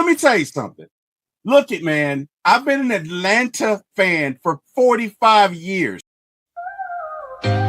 let me tell you something. Look it, man. I've been an Atlanta fan for 45 years. Late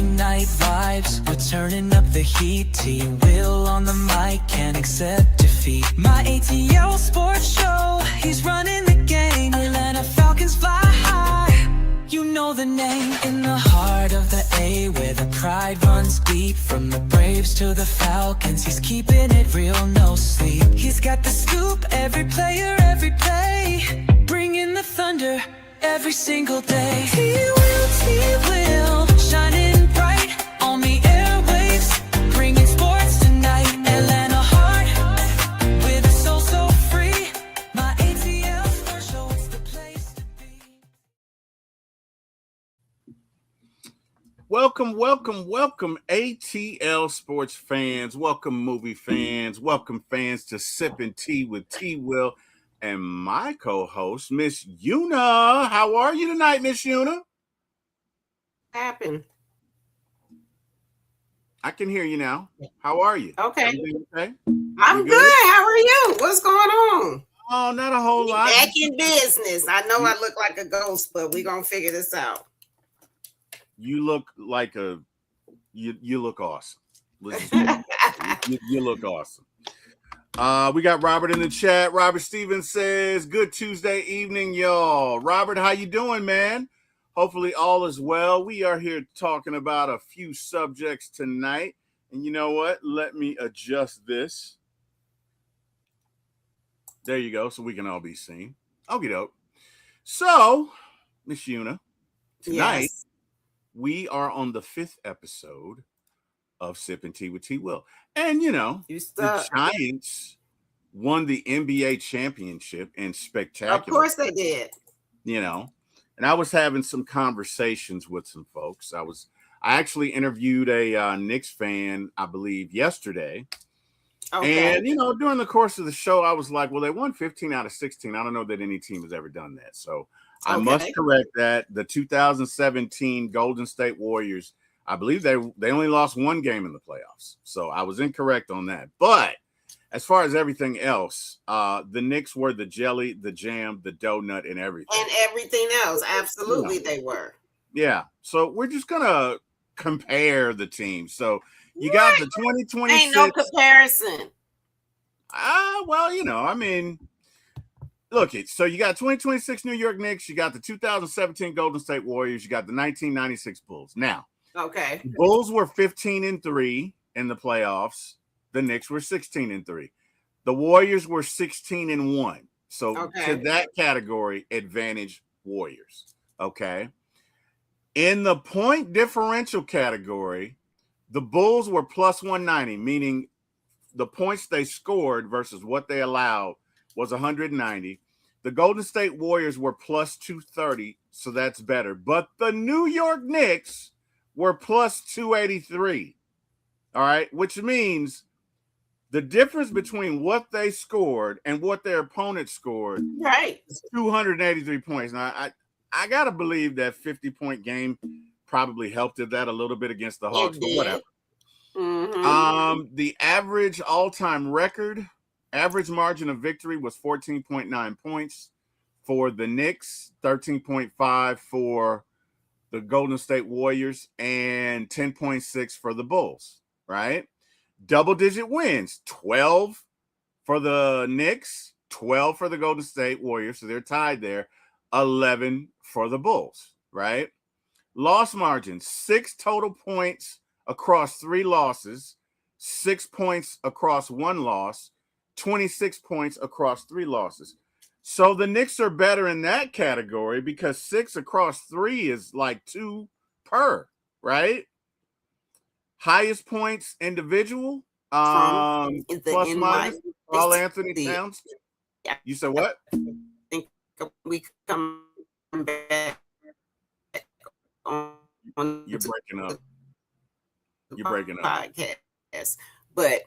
night vibes, we're turning up the heat. T-Wil on the mic, can't accept defeat. My ATL sports show, he's running the game. Atlanta Falcons fly high, you know the name. In the heart of the A, where the pride runs deep. From the Braves to the Falcons, he's keeping it real, no sleep. He's got the scoop, every player, every play. Bringing the thunder every single day. T-Wil, T-Wil, shining bright on the airwaves, bringing sports tonight. Atlanta heart, with a soul so free. My ATL sports show, it's the place to be. Welcome, ATL sports fans. Welcome, movie fans. Welcome, fans, to Sippin'Tea with T-Wil and my co-host, Miss Una. How are you tonight, Miss Una? Happened. I can hear you now. How are you? Okay. Everything okay? I'm You good. How are you? What's going on? Oh, not a whole lot. Back in business. I know I look like a ghost, but we're gonna figure this out. You look like you look awesome. You look awesome. We got Robert in the chat. Robert Stevens says, good Tuesday evening, y'all. Robert, how you doing, man? Hopefully all is well. We are here talking about a few subjects tonight. And you know what? Let me adjust this. There you go, so we can all be seen. Okie doke. So, Miss Una, tonight we are on the 5th episode of Sippin'Tea with T-Wil. And, you know, the Giants won the NBA championship in spectacular. Of course they did. You know, and I was having some conversations with some folks. I actually interviewed a Knicks fan, I believe, yesterday. Okay. And, you know, during the course of the show, I was like, well, they won 15 out of 16. I don't know that any team has ever done that. So I must correct that. The 2017 Golden State Warriors, I believe they only lost one game in the playoffs. So I was incorrect on that. But as far as everything else, the Knicks were the jelly, the jam, the donut, and everything. And everything else. Absolutely, they were. Yeah. So we're just going to compare the teams. So you got the 2026. Ain't no comparison. Well, you know, I mean, look it. So you got 2026 New York Knicks. You got the 2017 Golden State Warriors. You got the 1996 Bulls. Now, okay, Bulls were 15-3 in the playoffs. The Knicks were 16-3. The Warriors were 16-1. So to that category, advantage Warriors. Okay. In the point differential category, the Bulls were plus 190, meaning the points they scored versus what they allowed was 190. The Golden State Warriors were plus 230, so that's better. But the New York Knicks were plus 283. All right, which means the difference between what they scored and what their opponent scored, is 283 points. Now, I got to believe that 50-point game probably helped that a little bit against the Hawks, but whatever. Mm-hmm. The average all-time record, average margin of victory was 14.9 points for the Knicks, 13.5 for the Golden State Warriors, and 10.6 for the Bulls, right? Double-digit wins, 12 for the Knicks, 12 for the Golden State Warriors, so they're tied there, 11 for the Bulls, right? Loss margin, 6 total points across 3 losses, 6 points across 1 loss, 26 points across 3 losses. So the Knicks are better in that category because 6 across 3 is like 2 per, right? Highest points individual, plus minus, all Anthony Towns. You said what? I think we come back on You're breaking up. Podcast, but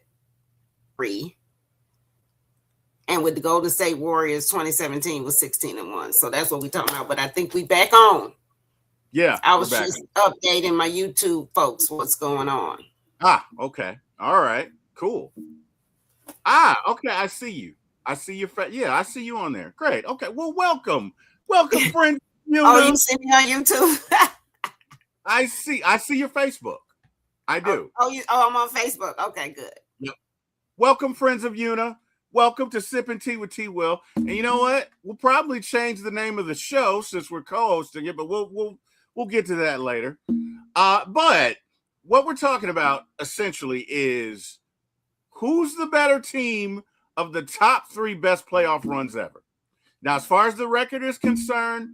free. And with the Golden State Warriors, 2017 was 16-1. So that's what we're talking about. But I think we back on. Yeah. I was just updating my YouTube folks what's going on. Okay. All right. Cool. Okay. I see you. I see your yeah, I see you on there. Great. Okay. Well, welcome. Welcome, friend. Oh, you see me on YouTube? I see your Facebook. I do. I'm on Facebook. Okay, good. Yep. Welcome, friends of Una. Welcome to Sippin'Tea with T-Wil. And you know what? We'll probably change the name of the show since we're co-hosting it, but we'll get to that later. But what we're talking about essentially is who's the better team of the top 3 best playoff runs ever. Now, as far as the record is concerned,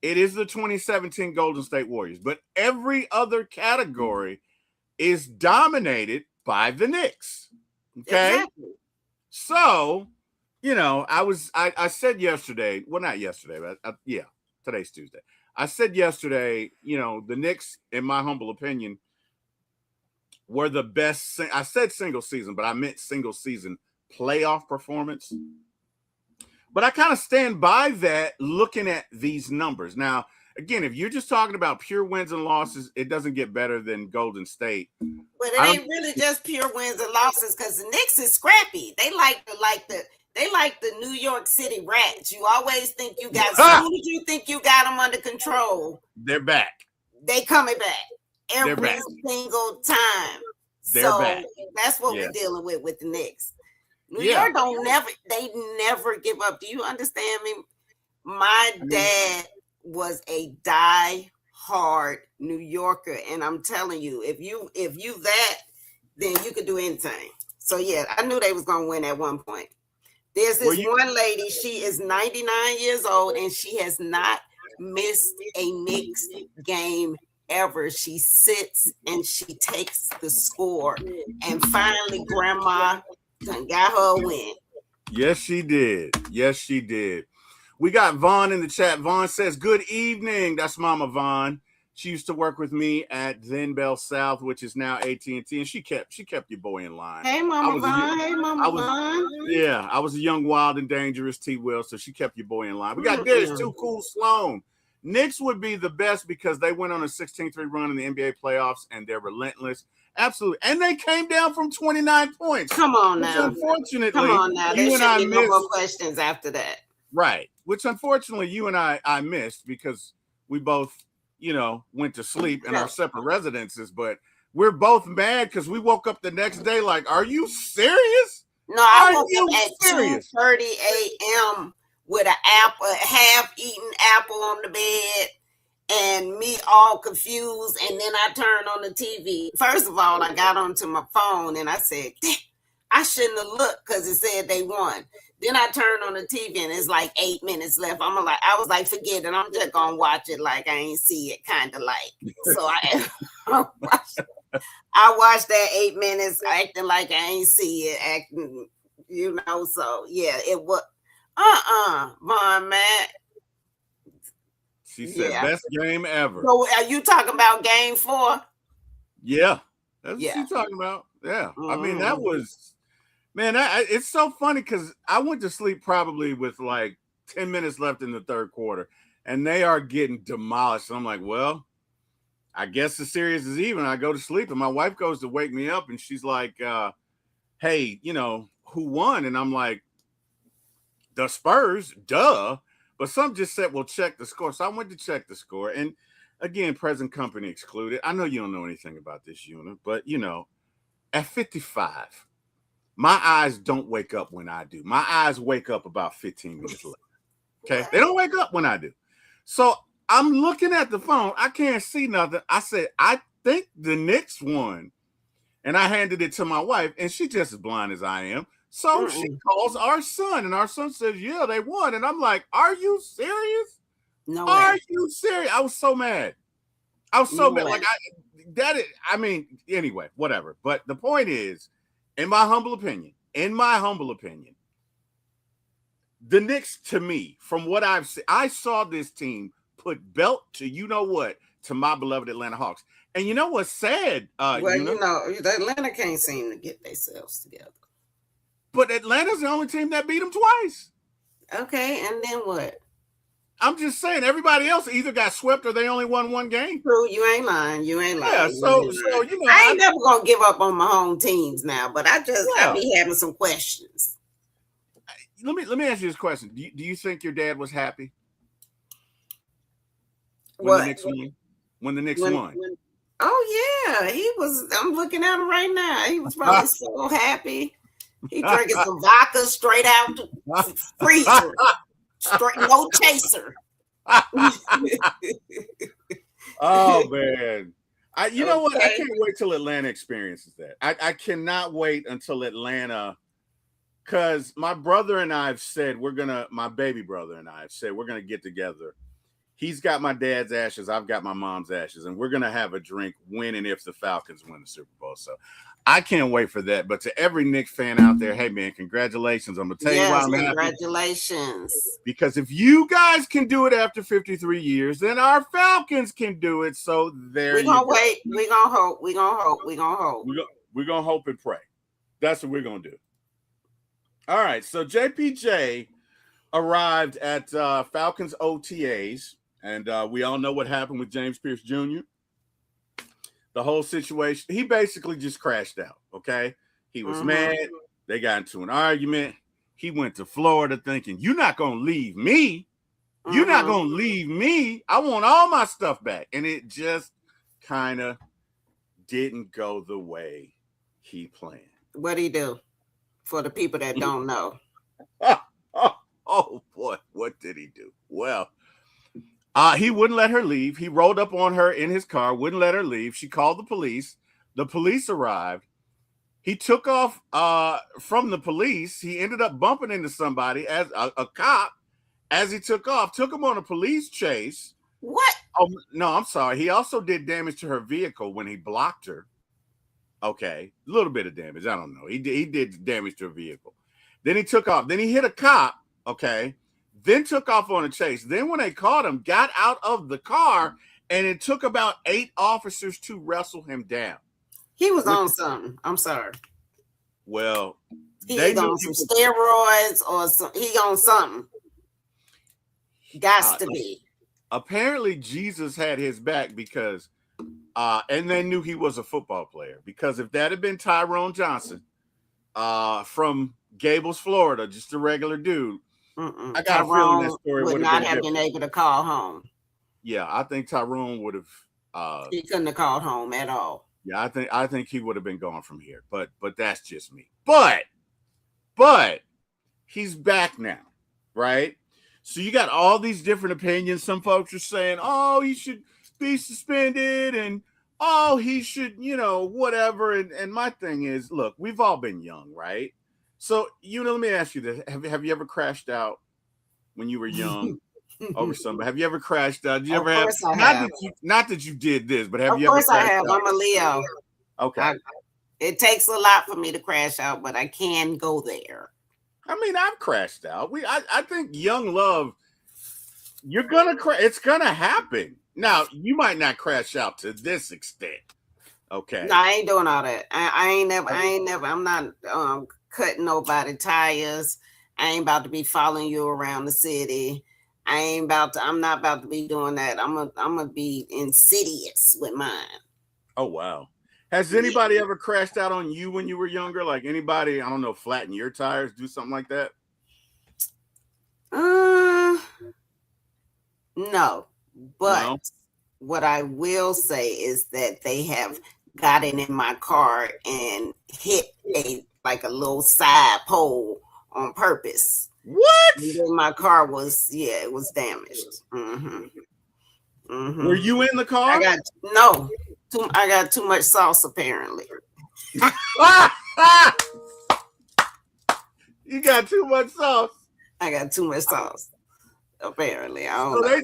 it is the 2017 Golden State Warriors, but every other category is dominated by the Knicks. Okay. Exactly. So, I said yesterday, well, not yesterday, but today's Tuesday. I said yesterday, the Knicks, in my humble opinion, were the best. I said single season, but I meant single season playoff performance. But I kind of stand by that looking at these numbers. Now, again, if you're just talking about pure wins and losses, it doesn't get better than Golden State. But it ain't really just pure wins and losses because the Knicks is scrappy. They like the New York City Rats. You always think you got, as soon as you think you got them under control, they're back. They coming back every single time. They're back. That's what we're dealing with the Knicks. New York they never give up. Do you understand me? My dad was a die-hard New Yorker, and I'm telling you, if you that, then you could do anything. So yeah, I knew they was gonna win at one point. There's this one lady, she is 99 years old, and she has not missed a Knicks game ever. She sits and she takes the score, and finally Grandma got her a win. Yes, she did. Yes, she did. We got Vaughn in the chat. Vaughn says, good evening. That's Mama Vaughn. She used to work with me at Then Bell South, which is now AT&T, and she kept your boy in line. Hey, Mama Vaughn. Hey, Mama Vaughn. Yeah, I was a young, wild, and dangerous T-Will, so she kept your boy in line. We got this, Too Cool Sloan. Knicks would be the best because they went on a 16-3 run in the NBA playoffs, and they're relentless. Absolutely. And they came down from 29 points. Come on now. Unfortunately, come on now. There should be no more questions after that. Right. Which unfortunately you and I missed because we both, went to sleep in our separate residences. But we're both mad because we woke up the next day like, are you serious? No, I woke up at 2:30 a.m. with a half-eaten apple on the bed. And me all confused, and then I turned on the TV. First of all, I got onto my phone and I said, I shouldn't have looked because it said they won. Then I turned on the TV and it's like 8 minutes left. I was like, forget it. I'm just gonna watch it like I ain't see it, kind of like. So I watched that 8 minutes, acting like I ain't see it, acting, So yeah, it was Von Matt. She said, best game ever. So are you talking about game 4? Yeah. That's what she's talking about. Yeah. I mean, that was, man, it's so funny because I went to sleep probably with like 10 minutes left in the third quarter, and they are getting demolished. And I'm like, well, I guess the series is even. I go to sleep, and my wife goes to wake me up, and she's like, hey, who won? And I'm like, the Spurs, duh. But some just said, well, check the score. So I went to check the score. And again, present company excluded. I know you don't know anything about this unit, but, at 55, my eyes don't wake up when I do. My eyes wake up about 15 minutes later. Okay? They don't wake up when I do. So I'm looking at the phone. I can't see nothing. I said, I think the Knicks won. And I handed it to my wife, and she's just as blind as I am. So she calls our son, and our son says, yeah, they won. And I'm like, are you serious? No way. Are you serious? I was so mad. I was so mad. Way. Like, anyway, whatever. But the point is, in my humble opinion, the Knicks, to me, from what I've seen, I saw this team put belt to to my beloved Atlanta Hawks. And you know what's sad? The Atlanta can't seem to get themselves together. But Atlanta's the only team that beat them twice. Okay, and then what? I'm just saying, everybody else either got swept or they only won one game. True, you ain't lying. You ain't lying. Yeah, so you know, I ain't never gonna give up on my home teams now, but I be having some questions. Let me ask you this question: Do you think your dad was happy when the Knicks won? When the Knicks won? Oh yeah, he was. I'm looking at him right now. He was probably so happy. He drinking some vodka straight out the freezer, straight, no chaser. Oh man, you know what? I can't wait till Atlanta experiences that. I cannot wait until Atlanta, because my brother and I have said my baby brother and I have said we're gonna get together. He's got my dad's ashes, I've got my mom's ashes, and we're gonna have a drink when and if the Falcons win the Super Bowl. So I can't wait for that. But to every Knicks fan out there, hey man, congratulations! I'm gonna tell you why I'm happy. Congratulations! Because if you guys can do it after 53 years, then our Falcons can do it. So we're gonna wait. We're gonna hope. We're gonna hope. We're gonna hope. We're gonna hope and pray. That's what we're gonna do. All right. So JPJ arrived at Falcons OTAs, and we all know what happened with James Pierce Jr. The whole situation. He basically just crashed out. Okay. He was mad. They got into an argument. He went to Florida thinking, you're not going to leave me. You're not going to leave me. I want all my stuff back. And it just kind of didn't go the way he planned. What did he do? For the people that don't know. Oh, boy. What did he do? Well, he wouldn't let her leave. He rolled up on her in his car, wouldn't let her leave. She called the police. The police arrived. He took off from the police. He ended up bumping into somebody as a cop as he took off, took him on a police chase. What? Oh, no, I'm sorry. He also did damage to her vehicle when he blocked her. Okay, a little bit of damage. I don't know. He did damage to her vehicle. Then he took off. Then he hit a cop. Okay. Then took off on a chase. Then when they caught him, got out of the car, and it took about 8 officers to wrestle him down. He was on something. I'm sorry. Well, he's on some steroids or he on something. Got to be. Apparently, Jesus had his back because, and they knew he was a football player. Because if that had been Tyrone Johnson from Gables, Florida, just a regular dude, I got a feeling that story would not have been able to call home. Yeah, I think Tyrone would have. He couldn't have called home at all. Yeah, I think he would have been gone from here. But that's just me. But he's back now, right? So you got all these different opinions. Some folks are saying, oh, he should be suspended, and oh, he should, whatever. And my thing is, look, we've all been young, right? So, let me ask you this. Have you ever crashed out when you were young over somebody? Have you ever crashed out? Did you ever have? Not that you did this, but have you ever crashed out? Of course I have. I'm a Leo. Okay. It takes a lot for me to crash out, but I can go there. I mean, I've crashed out. I think young love, you're going to crash. It's going to happen. Now, you might not crash out to this extent. Okay. No, I ain't doing all that. I ain't never. I'm not cutting nobody tires. I ain't about to be following you around the city. I'm not about to be doing that. I'm gonna be insidious with mine. Oh wow. Has anybody ever crashed out on you when you were younger? Like anybody, I don't know, flatten your tires, do something like that? No. But what I will say is that they have gotten in my car and hit a little side pole on purpose. What? And then my car was damaged. Were you in the car? I got too much sauce apparently. You got too much sauce. I got too much sauce. Apparently, I don't know.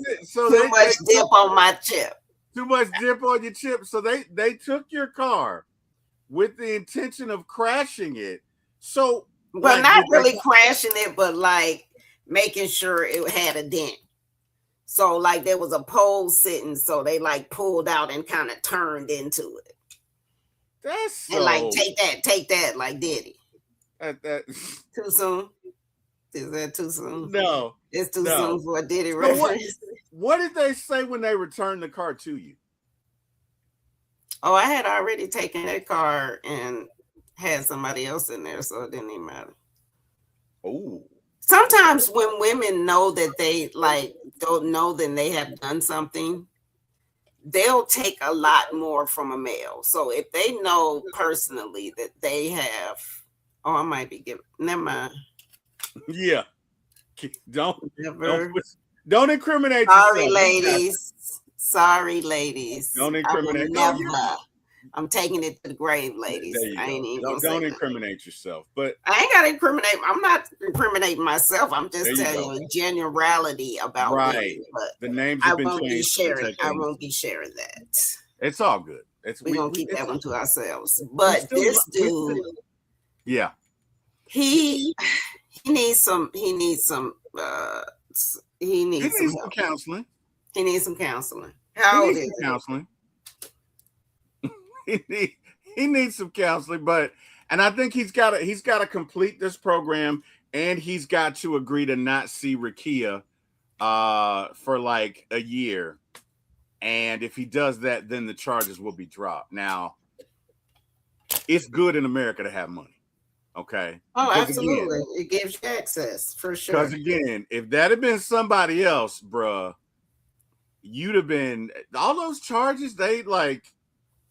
Too much dip on my chip. Too much dip on your chip. So they took your car with the intention of crashing it. So, but not really crashing it, but like making sure it had a dent. So like there was a pole sitting, so they like pulled out and kind of turned into it. That's so... And like take that, like Diddy. Too soon? Is that too soon? No. It's too soon for a Diddy reference. What did they say when they returned the car to you? Oh, I had already taken that car and had somebody else in there, so it didn't even matter. Oh. Sometimes when women know that they don't know then they have done something, they'll take a lot more from a male. So if they know personally that they have, I might be giving. Never mind. Yeah. Don't incriminate yourself. Sorry, ladies. Don't incriminate. I'm taking it to the grave, ladies. I ain't even don't incriminate yourself. But I ain't gotta incriminate. I'm not incriminating myself. I'm just telling you a generality about women, but the names have been changed. I won't be sharing that. It's all good. We're gonna keep that one to ourselves. But this dude, yeah. He needs some counseling. He needs some counseling. How old is he? Counseling. He needs some counseling, and I think he's got to complete this program, and he's got to agree to not see Rakia for like a year. And if he does that, then the charges will be dropped. Now, it's good in America to have money. Okay. Oh, absolutely. It gives you access for sure. Because again, if that had been somebody else, bruh, you'd have been all those charges.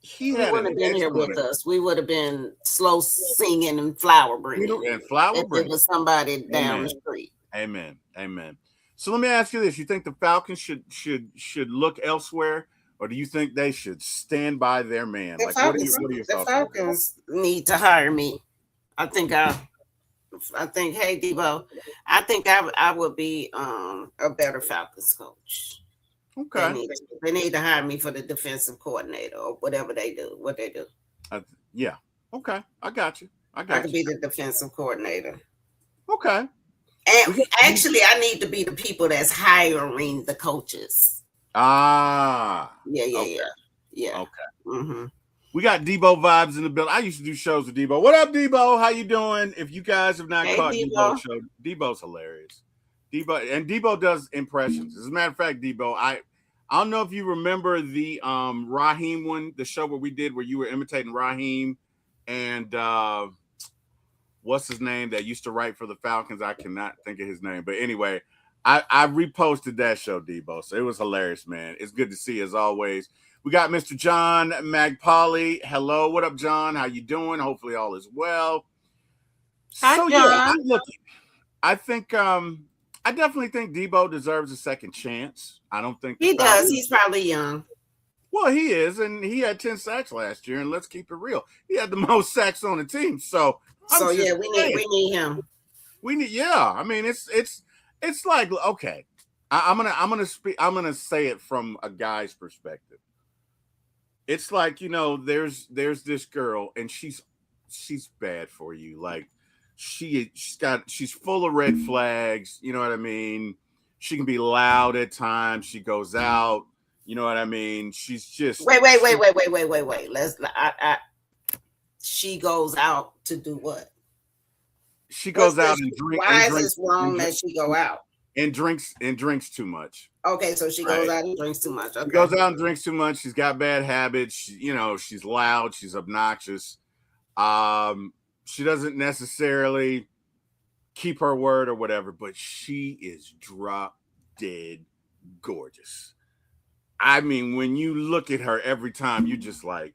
He wouldn't have been here with us. We would have been slow singing and flower bringing. And flower bringing. If it was somebody down the street. Amen. So let me ask you this: you think the Falcons should look elsewhere, or do you think they should stand by their man? What are your thoughts? The Falcons need to hire me. I think, hey, Debo, I think I would be a better Falcons coach. Okay. They need to hire me for the defensive coordinator or whatever they do. What they do. Yeah. Okay. I got you. I could be the defensive coordinator. Okay. And actually, I need to be the people that's hiring the coaches. Ah. Yeah. Okay. Mm-hmm. We got Debo vibes in the building. I used to do shows with Debo. What up, Debo? How you doing? If you guys have not caught Debo's show, Debo's hilarious. Debo does impressions. As a matter of fact, Debo, I don't know if you remember the Raheem one, the show where we did where you were imitating Raheem and what's his name that used to write for the Falcons? I cannot think of his name. But anyway, I reposted that show, Debo. So it was hilarious, man. It's good to see you as always. We got Mr. John Magpoli. Hello. What up, John? How you doing? Hopefully all is well. Hi, John. Yeah, I think I definitely think Debo deserves a second chance. I don't think he does. He's probably young. Well, he is, and he had 10 sacks last year. And let's keep it real, he had the most sacks on the team. So we need him. I mean, it's like, okay, I'm gonna say it from a guy's perspective. It's like, there's this girl, and she's bad for you, like. She's full of red flags. You know what I mean? She can be loud at times. She goes out. You know what I mean? She's just wait. She goes out to do what? She goes out and drinks. Why is it wrong that she go out and drinks too much? Okay, so she goes out and drinks too much. Okay. She goes out and drinks too much. She's got bad habits. She's loud. She's obnoxious. She doesn't necessarily keep her word or whatever, but she is drop dead gorgeous. I mean, when you look at her every time, you're just like,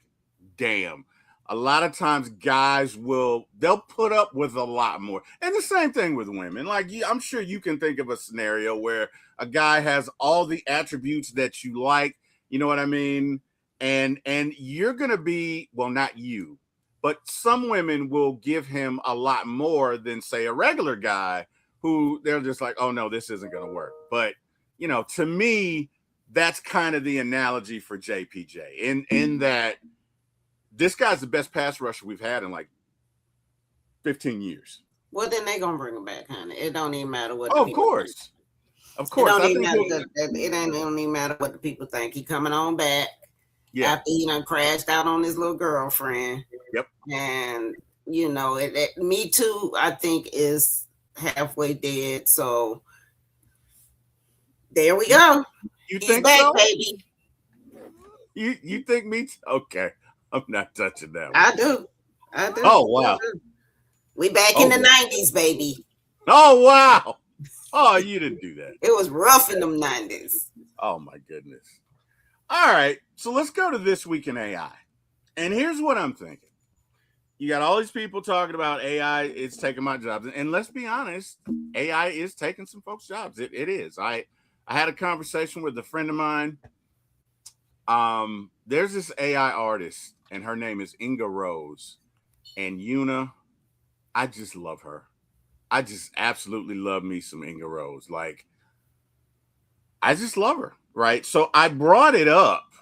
damn. A lot of times guys they'll put up with a lot more. And the same thing with women. Like, I'm sure you can think of a scenario where a guy has all the attributes that you like, you know what I mean? And you're going to be, well, not you, but some women will give him a lot more than, say, a regular guy who they're just like, oh, no, this isn't going to work. But, to me, that's kind of the analogy for JPJ in that this guy's the best pass rusher we've had in like 15 years. Well, then they're going to bring him back, honey. It don't even matter what. Oh, of course. Of course. It don't even matter what the people think. He coming on back. Yeah. After he done crashed out on his little girlfriend. Yep. And you know, Me Too, I think, is halfway dead. So there we go. He's think back, so? Baby. You think Me Too? Okay, I'm not touching that one. I do. Oh wow. We back in the 90s, baby. Oh wow. Oh, you didn't do that. It was rough in them 90s. Oh my goodness. All right, so let's go to This Week in AI. And here's what I'm thinking. You got all these people talking about AI, it's taking my jobs. And let's be honest, AI is taking some folks' jobs. It is. I had a conversation with a friend of mine. There's this AI artist, and her name is Inga Rose. And Una, I just love her. I just absolutely love me some Inga Rose. Like, I just love her, right? So I brought it up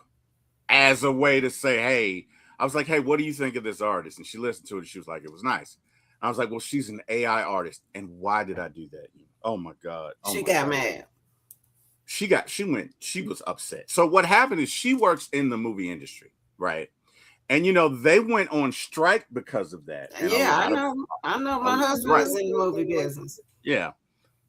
as a way to say, hey, I was like, hey, what do you think of this artist? And she listened to it. And she was like, it was nice. And I was like, well, she's an AI artist. And why did I do that? Oh my God. Oh she got mad. She was upset. So what happened is she works in the movie industry, right? And, you know, they went on strike because of that. And yeah, I know. My husband was in the movie business. Yeah.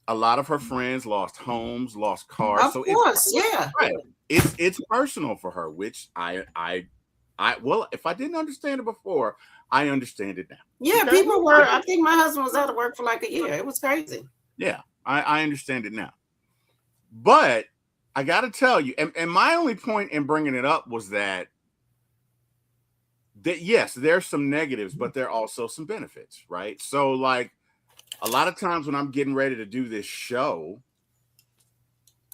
A lot of her friends lost homes, lost cars. Of course, yeah. Right. It's personal for her, which I well, if I didn't understand it before, I understand it now. Yeah, okay? People were, I think my husband was out of work for like a year. It was crazy. Yeah, I understand it now. But I got to tell you, and my only point in bringing it up was that yes, there's some negatives, but there are also some benefits, right? So like a lot of times when I'm getting ready to do this show,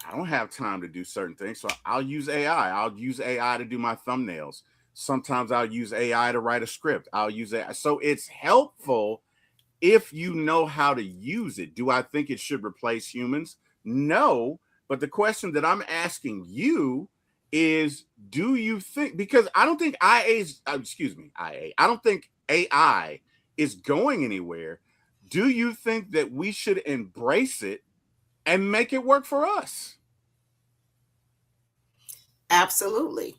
I don't have time to do certain things. So I'll use AI. I'll use AI to do my thumbnails. Sometimes I'll use AI to write a script. I'll use AI. So it's helpful if you know how to use it. Do I think it should replace humans? No. But the question that I'm asking you is, do you think, because I don't think I don't think AI is going anywhere. Do you think that we should embrace it and make it work for us? Absolutely.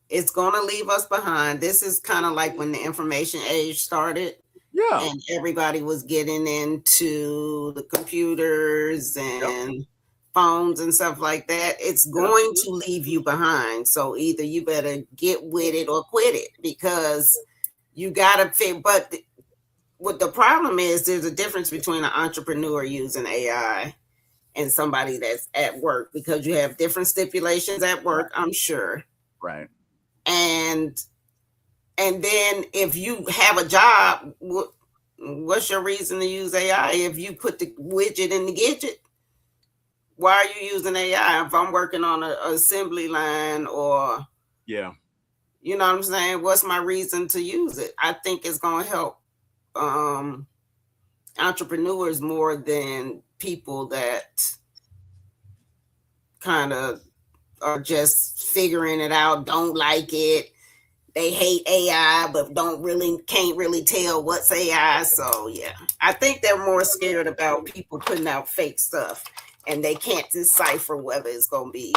It's going to leave us behind. This is kind of like when the information age started. Yeah. And everybody was getting into the computers and phones and stuff like that. It's going to leave you behind. So either you better get with it or quit it, because you got to fit. But what the problem is, there's a difference between an entrepreneur using AI and somebody that's at work, because you have different stipulations at work, I'm sure. Right. And then if you have a job, what's your reason to use AI? If you put the widget in the gadget, why are you using AI? If I'm working on an assembly line or, you know what I'm saying? What's my reason to use it? I think it's going to help entrepreneurs more than people that kind of are just figuring it out, don't like it. They hate AI, but can't really tell what's AI. So yeah, I think they're more scared about people putting out fake stuff, and they can't decipher whether it's going to be.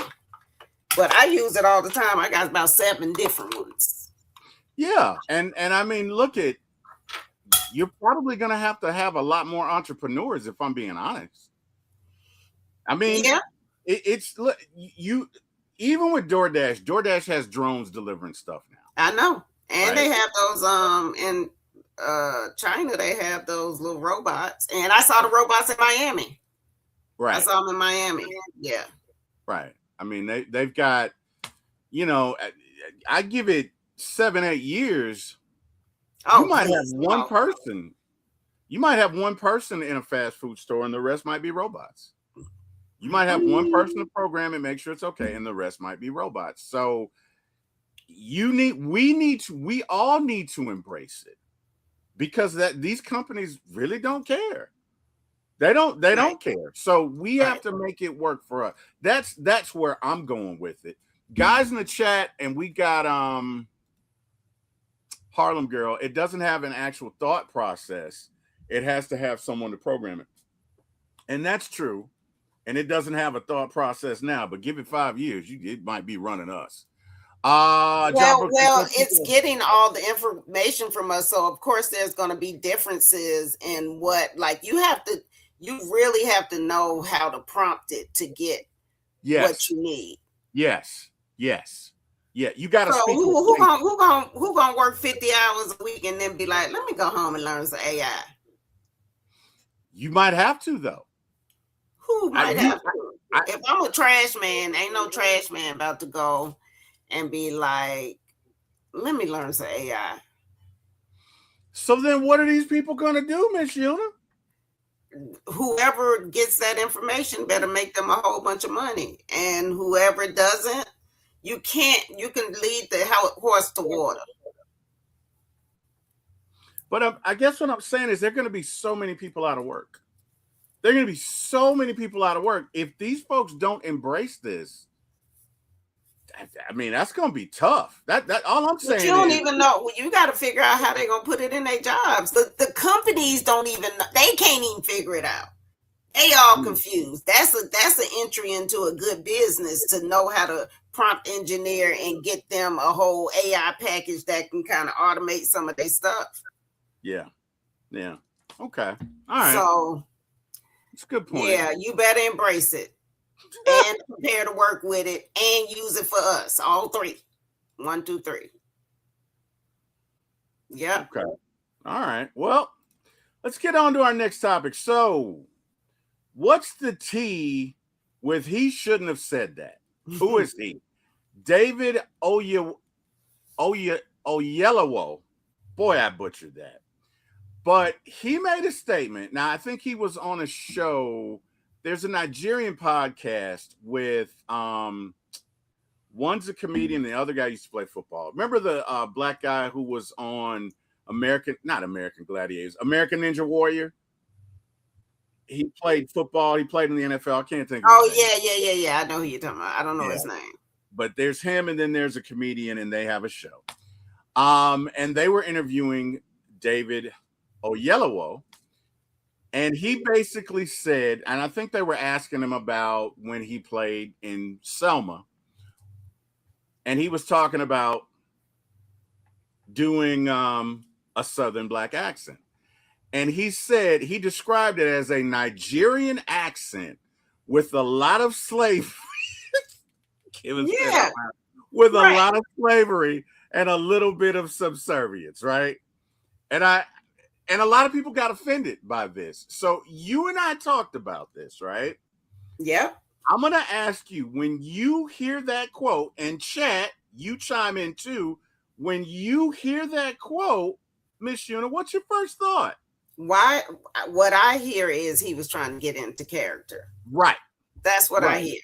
But I use it all the time. I got about 7 different ones. Yeah, and I mean, you're probably going to have a lot more entrepreneurs, if I'm being honest. I mean, it's even with DoorDash has drones delivering stuff now. I know. And they have those in China, they have those little robots. And I saw the robots in Miami. Right. I saw them in Miami. Yeah. Right. I mean, they've got, I give it 7-8 years. You might have one person. You might have one person in a fast food store, and the rest might be robots. You might have one person to program and make sure it's okay, and the rest might be robots. So we all need to embrace it, because these companies really don't care. They don't care. So we have to make it work for us. That's where I'm going with it. Guys in the chat, and we got Harlem Girl, it doesn't have an actual thought process. It has to have someone to program it. And that's true. And it doesn't have a thought process now, but give it 5 years, it might be running us. It's getting all the information from us, so of course there's going to be differences in what, like, you really have to know how to prompt it to get what you need. Yes. Yeah, you got to. So who gonna work 50 hours a week and then be like, let me go home and learn some AI? You might have to, though. Who might have to? If I'm a trash man, ain't no trash man about to go and be like, let me learn some AI. So then what are these people going to do, Miss Yuna? Whoever gets that information better make them a whole bunch of money. And whoever doesn't, you can lead the horse to water. But I guess what I'm saying is there are going to be so many people out of work. There are going to be so many people out of work. If these folks don't embrace this, I mean, that's going to be tough. That all I'm saying. But you don't even know. You got to figure out how they're going to put it in their jobs. The companies don't even know. They can't even figure it out. They all confused. That's an entry into a good business, to know how to prompt engineer and get them a whole AI package that can kind of automate some of their stuff. Yeah. Okay. All right. So it's a good point. Yeah, you better embrace it and prepare to work with it and use it for us. All three. 1, 2, 3. Yeah. Okay. All right. Well, let's get on to our next topic. So, what's the T with he shouldn't have said that? Who is he? David Oyelowo. Boy, I butchered that. But he made a statement. Now, I think he was on a show. There's a Nigerian podcast with one's a comedian, the other guy used to play football. Remember the black guy who was on American Ninja Warrior? He played football. He played in the NFL. I can't think of his name. Yeah. I know who you're talking about. I don't know his name. But there's him, and then there's a comedian, and they have a show. And they were interviewing David Oyelowo, and he basically said, and I think they were asking him about when he played in Selma, and he was talking about doing a Southern black accent. And he said he described it as a Nigerian accent with a lot of slavery. With a lot of slavery and a little bit of subservience, right? And a lot of people got offended by this. So you and I talked about this, right? Yeah. I'm going to ask you, when you hear that quote, and chat, you chime in too. When you hear that quote, Miss Yuna, what's your first thought? What I hear is he was trying to get into character. Right. That's what I hear.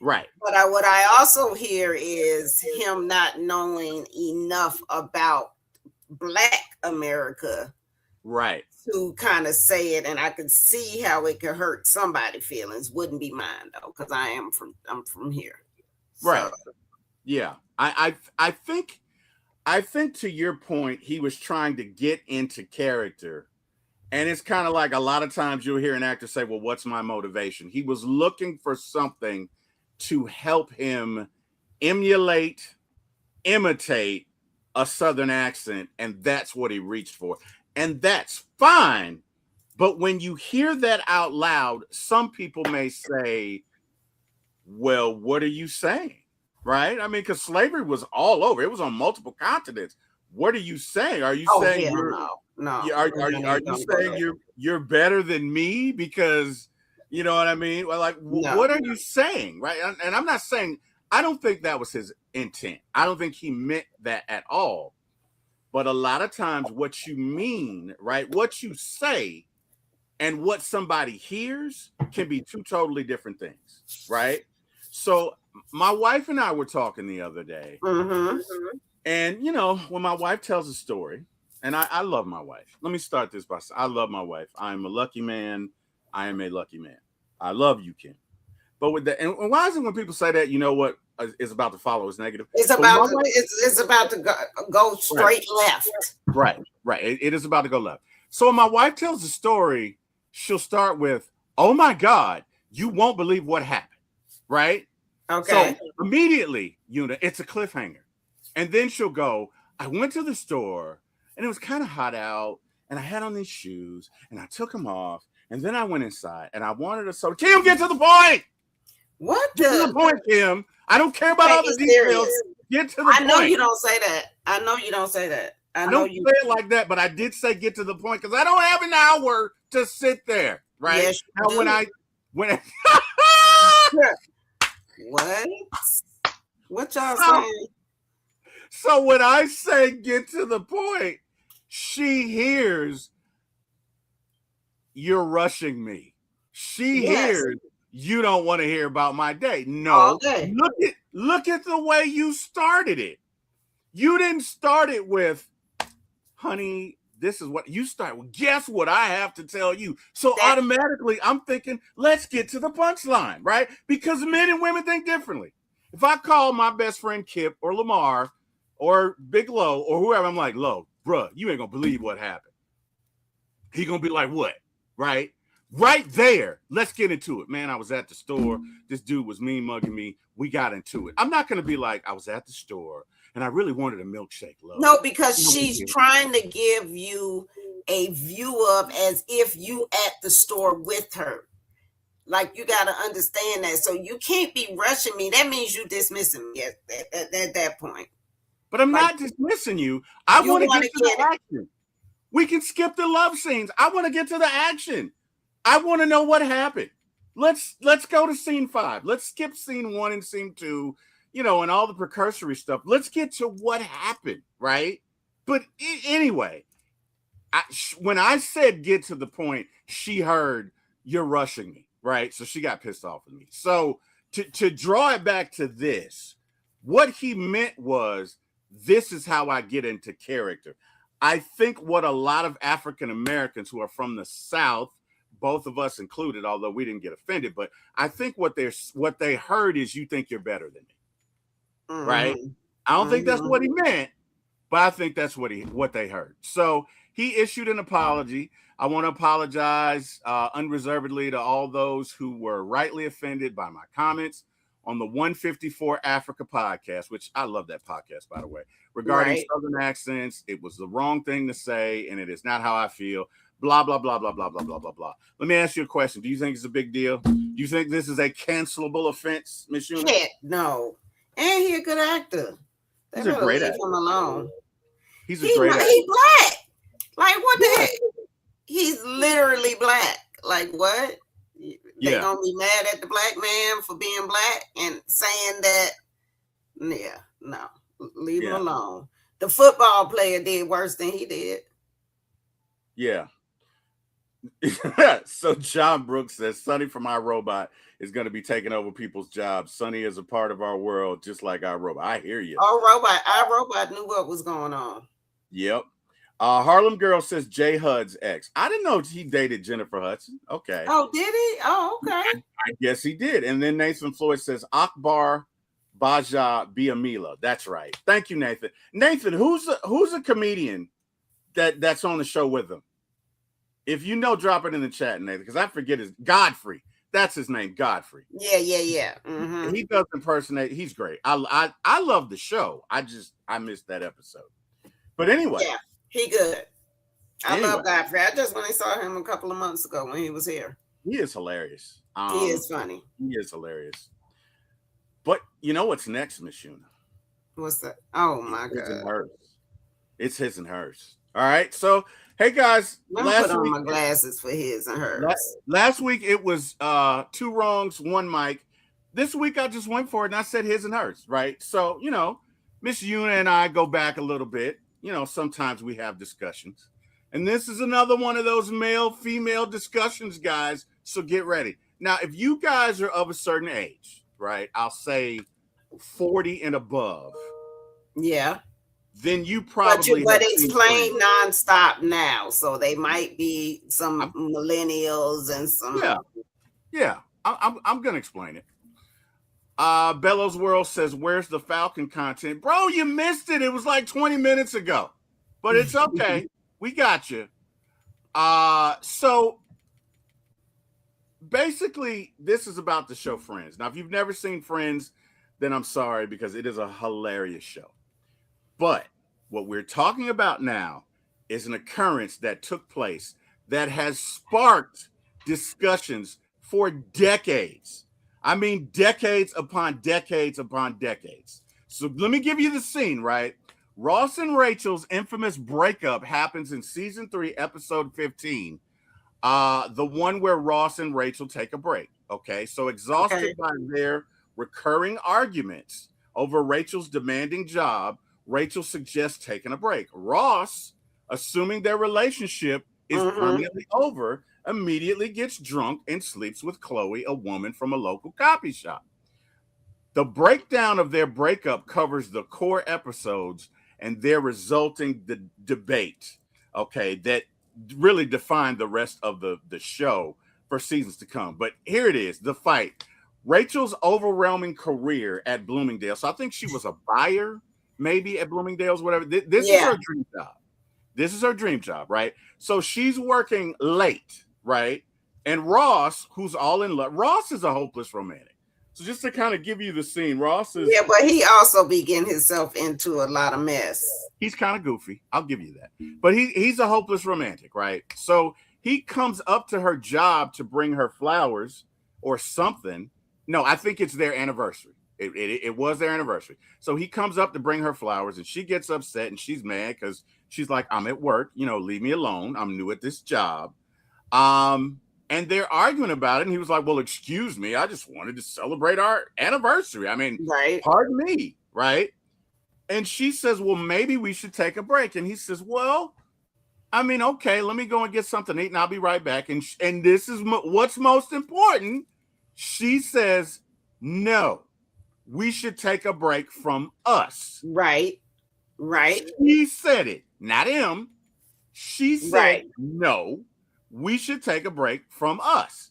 Right. But what I also hear is him not knowing enough about Black America. Right. To kind of say it, and I could see how it could hurt somebody's feelings. Wouldn't be mine though, because I'm from here. Right. So. Yeah. I think to your point, he was trying to get into character. And it's kind of like a lot of times you'll hear an actor say, well, what's my motivation? He was looking for something to help him imitate a Southern accent. And that's what he reached for. And that's fine. But when you hear that out loud, some people may say, well, what are you saying? Right? I mean, because slavery was all over. It was on multiple continents. What are you saying? Are you saying Are you saying you're better than me because you know what I mean? Well, like what are you saying? Right. And I'm not saying, I don't think that was his intent. I don't think he meant that at all. But a lot of times what you mean, right, what you say and what somebody hears can be two totally different things, right? So my wife and I were talking the other day. Mm-hmm. And, you know, when my wife tells a story, and I love my wife. Let me start this by saying I love my wife. I am a lucky man. I am a lucky man. I love you, Kim. But with that, and why is it when people say that, you know what is about to follow is negative? It's about to go straight left. Right. It is about to go left. So when my wife tells a story, she'll start with, oh my God, you won't believe what happened. Right? Okay. So immediately, Yuna, it's a cliffhanger. And then she'll go, I went to the store and it was kind of hot out and I had on these shoes and I took them off and then I went inside and I wanted to. So Kim, get to the point. What get to the point, Kim? I don't care about all the details. Get to the point. I know you don't say that. I know you don't say that. I don't say it like that, but I did say get to the point because I don't have an hour to sit there, right? Yes, now, when I what y'all saying? So when I say get to the point, she hears you're rushing me. She hears you don't want to hear about my day. No, look at the way you started it. You didn't start it with, honey, this is what you start with. Guess what I have to tell you? So automatically I'm thinking, let's get to the punchline, right? Because men and women think differently. If I call my best friend Kip or Lamar or Big Lo or whoever, I'm like, Lo, bruh, you ain't gonna believe what happened. He gonna be like, what? Right? Right there. Let's get into it. Man, I was at the store. This dude was mean mugging me. We got into it. I'm not gonna be like, I was at the store and I really wanted a milkshake, Lo. No, because she's trying to give you a view of as if you at the store with her. Like, you got to understand that. So you can't be rushing me. That means you dismissing me at that point. But I'm not dismissing you. I want to get to the action. We can skip the love scenes. I want to get to the action. I want to know what happened. Let's go to scene 5. Let's skip scene 1 and scene 2, and all the precursory stuff. Let's get to what happened, right? But anyway, when I said get to the point, she heard you're rushing me, right? So she got pissed off with me. So to draw it back to this, what he meant was, this is how I get into character. I think what a lot of African Americans who are from the South, both of us included, although we didn't get offended, but I think what they heard is, you think you're better than me, right? I don't think that's what he meant, but I think that's what they heard. So he issued an apology. I want to apologize unreservedly to all those who were rightly offended by my comments on the 154 Africa podcast, which I love that podcast, by the way, regarding Southern accents. It was the wrong thing to say, and it is not how I feel. Blah, blah, blah, blah, blah, blah, blah, blah, blah. Let me ask you a question. Do you think it's a big deal? Do you think this is a cancelable offense, Miss Yuna? No. And he's a good actor. He's a great actor. Him alone. He's a great actor. He's black. Like, what the heck? He's literally black. Like, what? They're going to be mad at the black man for being black and saying that, no. Leave him alone. The football player did worse than he did. Yeah. So John Brooks says, Sonny from iRobot is going to be taking over people's jobs. Sonny is a part of our world, just like iRobot. I hear you. iRobot knew what was going on. Yep. Harlem Girl says Jay Hud's ex. I didn't know he dated Jennifer Hudson. Okay. Oh, did he? Oh, okay. I guess he did. And then Nathan Floyd says Akbar Baja Biamila. That's right. Thank you, Nathan. Nathan, who's a comedian that's on the show with him? If you know, drop it in the chat, Nathan, because I forget his Godfrey. That's his name, Godfrey. Yeah. Mm-hmm. He does impersonate. He's great. I love the show. I missed that episode. But anyway. Yeah, he good. I love Godfrey. I just went and saw him a couple of months ago when he was here. He is hilarious. He is funny. He is hilarious. But you know what's next, Miss Yuna? What's that? Oh my God. It's his and hers. All right. So hey guys, last week, my glasses for his and hers. Last week it was 2 wrongs, 1 mic. This week I just went for it and I said his and hers, right? So, Miss Yuna and I go back a little bit. Sometimes we have discussions. And this is another one of those male-female discussions, guys. So get ready. Now, if you guys are of a certain age, right? I'll say 40 and above. Yeah. Then you probably. But it's playing nonstop now, so they might be some millennials and some. Yeah. I'm gonna explain it. Bellows World says, "Where's the Falcon content, bro? You missed it. It was like 20 minutes ago, but it's okay. We got you." So basically, this is about the show Friends. Now, if you've never seen Friends, then I'm sorry, because it is a hilarious show. But what we're talking about now is an occurrence that took place that has sparked discussions for decades. I mean, decades upon decades upon decades. So let me give you the scene, right? Ross and Rachel's infamous breakup happens in season 3, episode 15. The one where Ross and Rachel take a break. Okay. So exhausted by their recurring arguments over Rachel's demanding job, Rachel suggests taking a break. Ross, assuming their relationship is permanently over, immediately gets drunk and sleeps with Chloe, a woman from a local coffee shop. The breakdown of their breakup covers the core episodes and their resulting debate, okay, that really defined the rest of the show for seasons to come. But here it is, the fight. Rachel's overwhelming career at Bloomingdale. So I think she was a buyer, maybe at Bloomingdale's, whatever. This is her dream job. This is her dream job, right? So she's working late, right? And Ross, who's all in love, Ross is a hopeless romantic. So just to kind of give you the scene, Ross is... Yeah, but he also be getting himself into a lot of mess. He's kind of goofy. I'll give you that. But he's a hopeless romantic, right? So he comes up to her job to bring her flowers or something. No, I think it's their anniversary. It was their anniversary. So he comes up to bring her flowers and she gets upset and she's mad because she's like, I'm at work, leave me alone. I'm new at this job. And they're arguing about it. And he was like, well, excuse me. I just wanted to celebrate our anniversary. I mean, right. Pardon me. Right. And she says, well, maybe we should take a break. And he says, well, I mean, okay, let me go and get something to eat and I'll be right back. And this is what's most important. She says, no, we should take a break from us. Right. Right. She said it, not him. She said, no, we should take a break from us.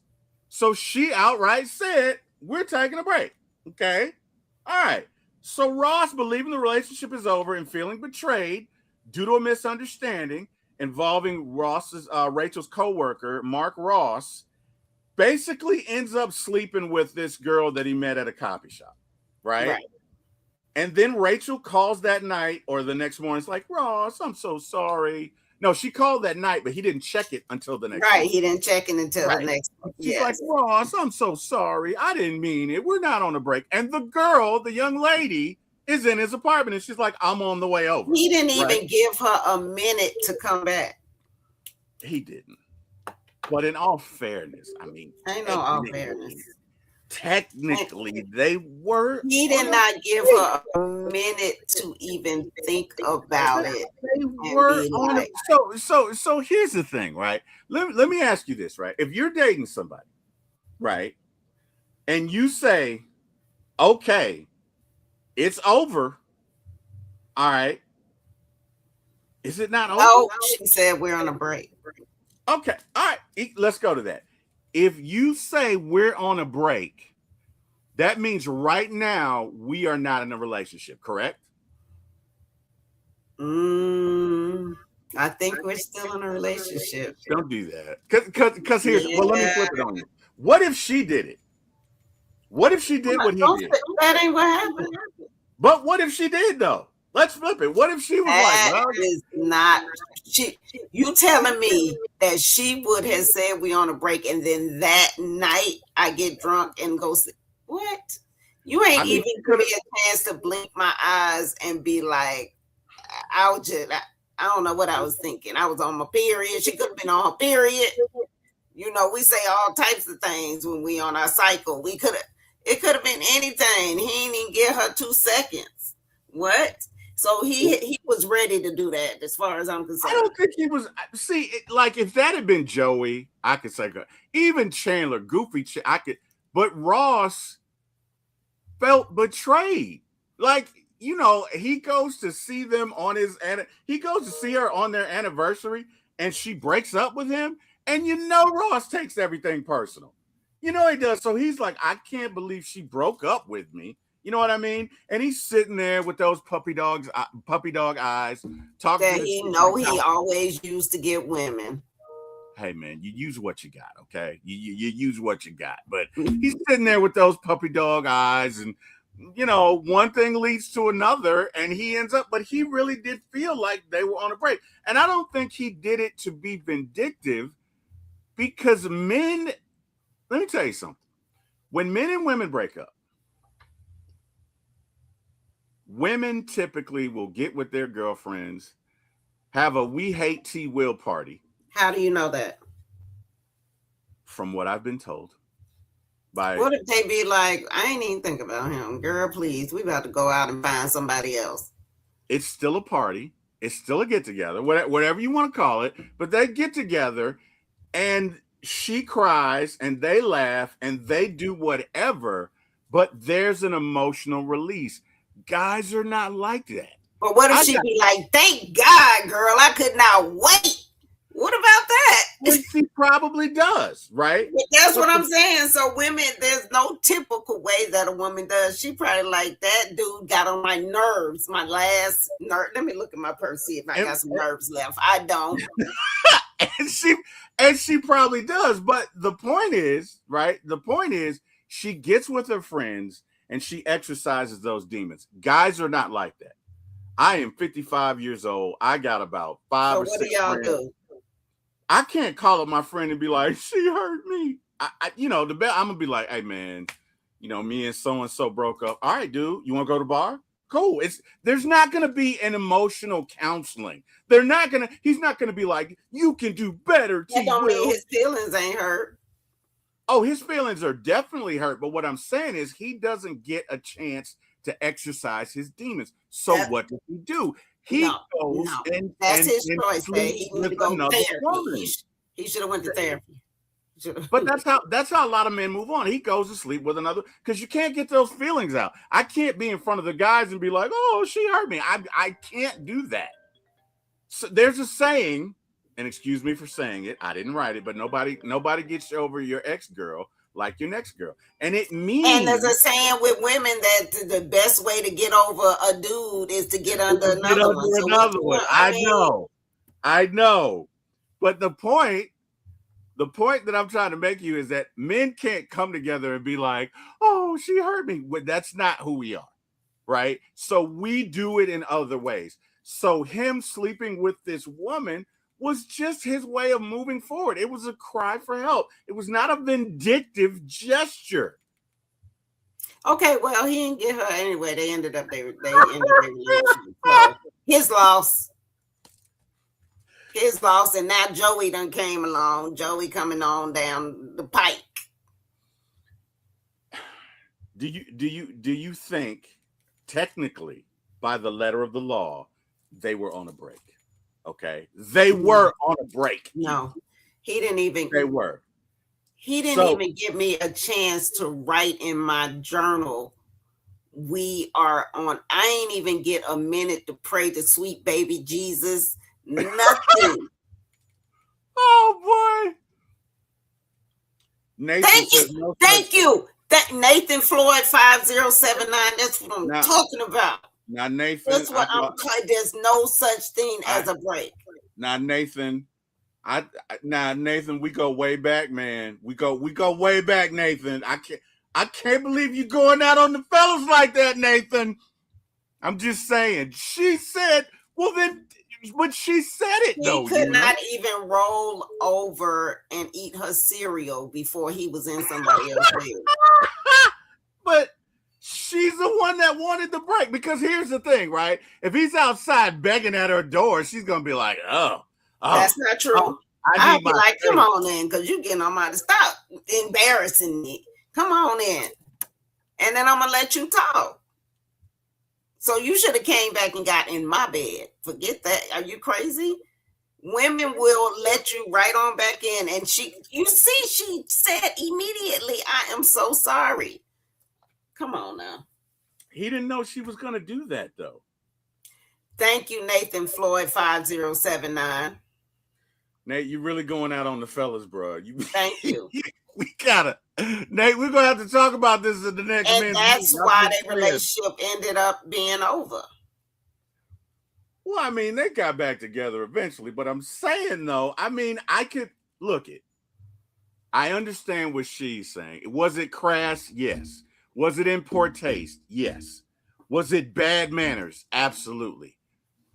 So she outright said, we're taking a break. Okay. All right. So Ross, believing the relationship is over and feeling betrayed due to a misunderstanding involving Rachel's coworker, Mark Ross, basically ends up sleeping with this girl that he met at a coffee shop. Right. And then Rachel calls that night or the next morning. It's like, Ross, I'm so sorry. No, she called that night, but he didn't check it until the next morning. He didn't check it until the next morning. She's like, Ross, I'm so sorry. I didn't mean it. We're not on a break. And the girl, the young lady, is in his apartment. And she's like, I'm on the way over. He didn't even give her a minute to come back. He didn't. But in all fairness, I mean, I know all fairness. Technically, they were. He did not give her a minute to even think about it. They were on it. So here's the thing, right? Let me ask you this, right? If you're dating somebody, right, and you say, okay, it's over. All right. Is it not over? Oh, she said we're on a break. Okay. All right. Let's go to that. If you say we're on a break, that means right now we are not in a relationship, correct? I think we're still in a relationship. Don't do that. Because here's, well, let me flip it on you. What if she did it? What if she did what he did? That ain't what happened. But what if she did, though? Let's flip it. What if she was is not she? You telling me that she would have said we on a break, and then that night I get drunk and go sleep? What? You ain't even give me a chance to blink my eyes and be like, I don't know what I was thinking. I was on my period. She could have been on her period. We say all types of things when we on our cycle. It could have been anything. He didn't even give her 2 seconds. What? So he was ready to do that, as far as I'm concerned. I don't think he was. See, like if that had been Joey, I could say even Chandler, goofy, I could. But Ross felt betrayed. Like he goes to see them on he goes to see her on their anniversary, and she breaks up with him, and Ross takes everything personal. He does. So he's like, I can't believe she broke up with me. You know what I mean? And he's sitting there with those puppy dog eyes, talking. That he always used to get women. Hey man, you use what you got, okay? You use what you got. But he's sitting there with those puppy dog eyes and one thing leads to another, and he ends up, but he really did feel like they were on a break. And I don't think he did it to be vindictive, because men, let me tell you something. When men and women break up, women typically will get with their girlfriends, have a "we hate T-Wil" party. How do you know that? From what I've been told. What if they be like, I ain't even think about him. Girl, please, we about to go out and find somebody else. It's still a party. It's still a get-together, whatever you want to call it. But they get together, and she cries, and they laugh, and they do whatever, but there's an emotional release. Guys are not like that. But what if she be like, thank God, girl, I could not wait. What about that? Well, she probably does, right? But that's what I'm saying. So women, there's no typical way that a woman does. She probably like, that dude got on my nerves, my last nerve. Let me look at my purse, see if I got some nerves left. I don't. and she probably does. But the point is, right? The point is, she gets with her friends and she exercises those demons. Guys are not like that. I am 55 years old. I got about 5 or 6 what do y'all friends. do? I can't call up my friend and be like, she hurt me. I'm gonna be like, hey man, me and so broke up. All right, dude, you want to go to the bar? Cool. There's not gonna be an emotional counseling. He's not gonna be like, you can do better. That don't mean his feelings ain't hurt. Oh, his feelings are definitely hurt. But what I'm saying is, he doesn't get a chance to exercise his demons. So what does he do? He goes and that's his choice. He need to go to therapy. He should have went to therapy. But that's how a lot of men move on. He goes to sleep with another, because you can't get those feelings out. I can't be in front of the guys and be like, oh, she hurt me. I can't do that. So there's a saying, and excuse me for saying it, I didn't write it, but nobody gets over your ex-girl like your next girl. And it means, and there's a saying with women that the best way to get over a dude is to get under another one. I know. But the point that I'm trying to make you is that men can't come together and be like, oh, she hurt me. That's not who we are, right? So we do it in other ways. So him sleeping with this woman was just his way of moving forward. It was a cry for help. It was not a vindictive gesture. Okay, well, he didn't get her anyway. They ended their relationship. So his loss. His loss, and now Joey done came along. Joey coming on down the pike. Do you think, technically, by the letter of the law, they were on a break? Okay, they were on a break. No, he didn't even. They were. He didn't even give me a chance to write in my journal, we are on. I ain't even get a minute to pray to sweet baby Jesus. Nothing. Oh boy. Nathan, thank you. That Nathan Floyd 5079. That's what I'm talking about. Now, Nathan, that's what I'm talking. There's no such thing as a break. Now, Nathan, Nathan, we go way back, man. We go way back, Nathan. I can't believe you going out on the fellas like that, Nathan. I'm just saying. She said, well then, but she said it though. He could not even roll over and eat her cereal before he was in somebody else's bed. But she's the one that wanted the break, because here's the thing, right? If he's outside begging at her door, she's gonna be like, oh that's not true. I'll be like, come on in, because you're getting on my to stop embarrassing me. Come on in. And then I'm gonna let you talk. So you should have came back and got in my bed. Forget that. Are you crazy? Women will let you right on back in. And she said immediately, I am so sorry. Come on now. He didn't know she was going to do that, though. Thank you, Nathan Floyd 5079. Nate, you're really going out on the fellas, bro. Thank you. Nate, we're gonna have to talk about this in the next minute. And that's why their relationship ended up being over. Well, I mean, they got back together eventually, but I'm saying though, I mean, I could look it. I understand what she's saying. Was it crass? Yes. Was it in poor taste? Yes. Was it bad manners? Absolutely.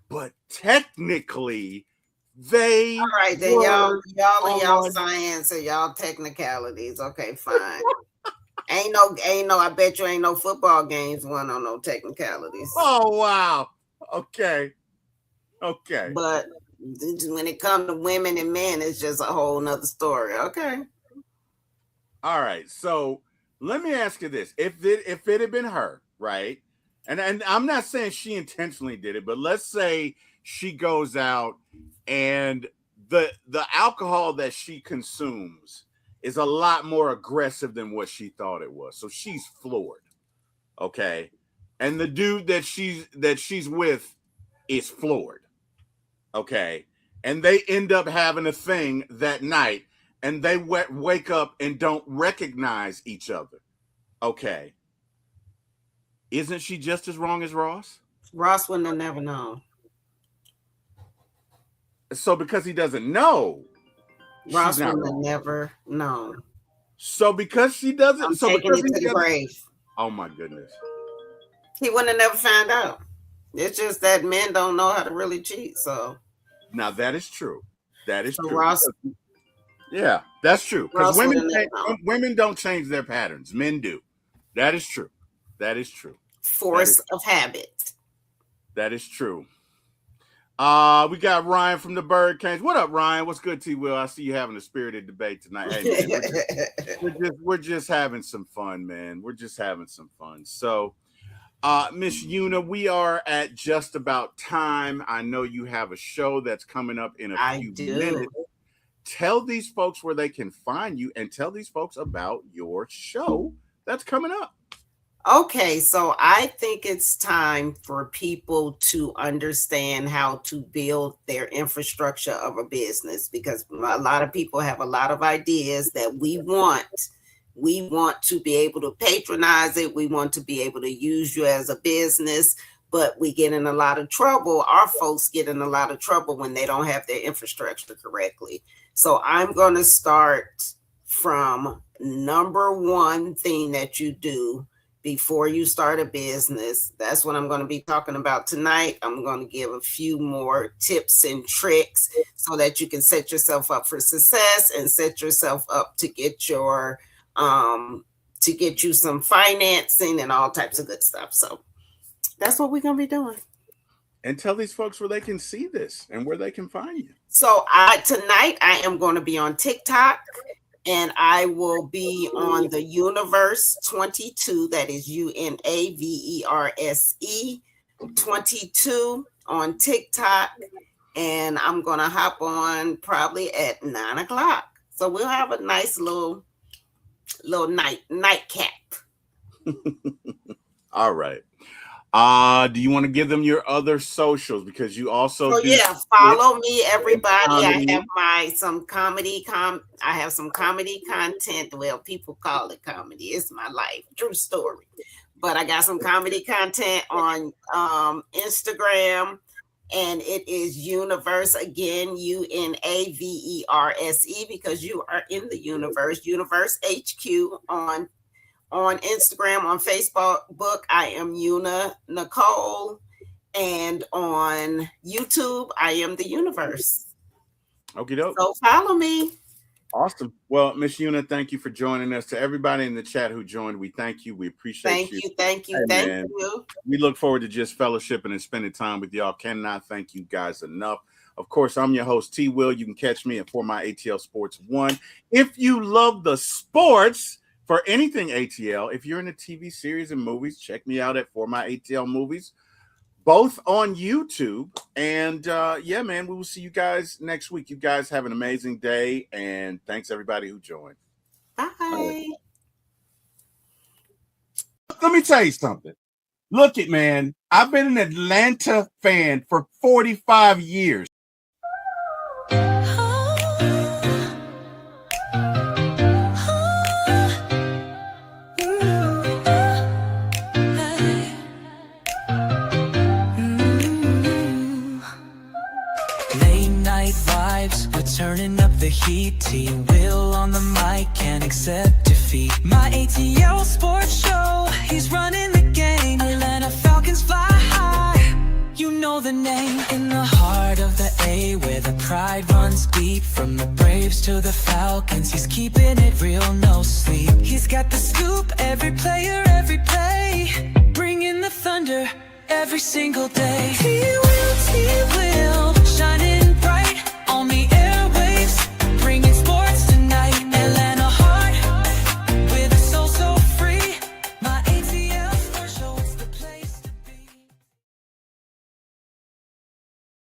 But technically, they all right then, y'all science and y'all technicalities. Okay, fine. ain't no. I bet you ain't no football games won on no technicalities. Oh wow. Okay. But when it comes to women and men, it's just a whole nother story. Okay. All right. So let me ask you this: if it had been her, right? And I'm not saying she intentionally did it, but let's say she goes out and the alcohol that she consumes is a lot more aggressive than what she thought it was. So she's floored. Okay. And the dude that she's with is floored. Okay. And they end up having a thing that night and they wake up and don't recognize each other. Okay. Isn't she just as wrong as Ross? Ross wouldn't have never known. So because he doesn't know, Ross wouldn't have never known. So because she doesn't, I'm so taking because it to the grave. Oh my goodness. He wouldn't have never found out. It's just that men don't know how to really cheat. So now that is true. That is true. Ross, yeah, that's true. Because women don't change their patterns. Men do. That is true. That is true. Force of habit. That is true. We got Ryan from the Bird Canes. What up, Ryan? What's good, T-Will? I see you having a spirited debate tonight. Hey, man, we're just having some fun, man. We're just having some fun. So, Miss Una, we are at just about time. I know you have a show that's coming up in a few minutes. Tell these folks where they can find you and tell these folks about your show that's coming up. Okay, so I think it's time for people to understand how to build their infrastructure of a business, because a lot of people have a lot of ideas that we want. We want to be able to patronize it. We want to be able to use you as a business, but we get in a lot of trouble. Our folks get in a lot of trouble when they don't have their infrastructure correctly. So I'm going to start from number one thing that you do before you start a business. That's what I'm going to be talking about tonight. I'm going to give a few more tips and tricks so that you can set yourself up for success and set yourself up to get your to get you some financing and all types of good stuff. So that's what we're going to be doing. And tell these folks where they can see this and where they can find you. So tonight I am going to be on TikTok. And I will be on the Universe 22. That is UNAVERSE 22 on TikTok. And I'm going to hop on probably at 9:00. So we'll have a nice little nightcap. All right. Do you want to give them your other socials? Because you also follow me, everybody. I have some comedy content. Well, people call it comedy. It's my life, true story. But I got some comedy content on Instagram, and it is Universe, again, UNAVERSE, because you are in the universe. Universe HQ on Instagram, on Facebook, I am Una Nicole, and on YouTube, I am the Universe. Okie doke. So follow me. Awesome. Well, Miss Una, thank you for joining us. To everybody in the chat who joined, we thank you. We appreciate you. Thank you. We look forward to just fellowshipping and spending time with y'all. Cannot thank you guys enough. Of course, I'm your host, T-Will. You can catch me at For My ATL Sports 1. If you love the sports, for anything ATL, if you're in a TV series and movies, check me out at For My ATL Movies, both on YouTube. And yeah, man, we will see you guys next week. You guys have an amazing day, and thanks everybody who joined. Bye. Let me tell you something. Look it, man. I've been an Atlanta fan for 45 years. Turning up the heat, T-Wil on the mic, can't accept defeat. My ATL Sports Show, the name. In the heart of the A, where the pride runs deep. From the Braves to the Falcons, he's keeping it real, no sleep. He's got the scoop, every player, every play, bringing the thunder every single day. T-Wil.